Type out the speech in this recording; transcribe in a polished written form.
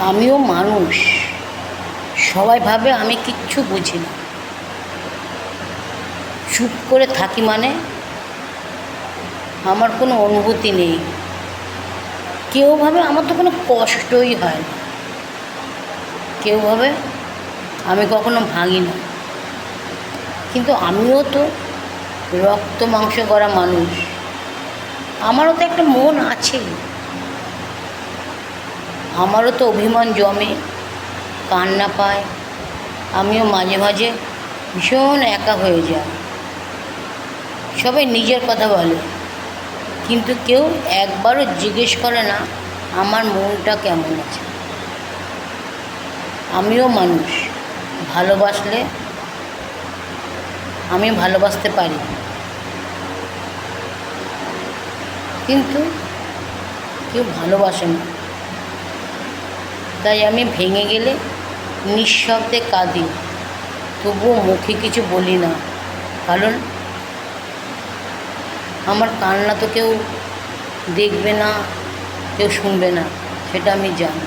আমিও মানুষ। সবাই ভাবে আমি কিচ্ছু বুঝি না, চুপ করে থাকি, মানে আমার কোনো অনুভূতি নেই। কেউ ভাবে আমার তো কোনো কষ্টই হয় না, কেউ ভাবে আমি কখনো ভাঙি না। কিন্তু আমিও তো রক্ত মাংস করা মানুষ, আমারও তো একটা মন আছে, আমারও তো অভিমান জমে, কান্না পায়। আমিও মাঝে মাঝে ভীষণ একা হয়ে যাই। সবাই নিজের কথা বলে, কিন্তু কেউ একবারও জিজ্ঞেস করে না আমার মনটা কেমন আছে। আমিও মানুষ, ভালোবাসলে আমি ভালোবাসতে পারি, কিন্তু কেউ ভালোবাসে না। তাই আমি ভেঙে গেলে নিঃশব্দে কাঁদি, তবুও মুখে কিছু বলি না, কারণ আমার কান্না তো কেউ দেখবে না, কেউ শুনবে না, সেটা আমি জানি।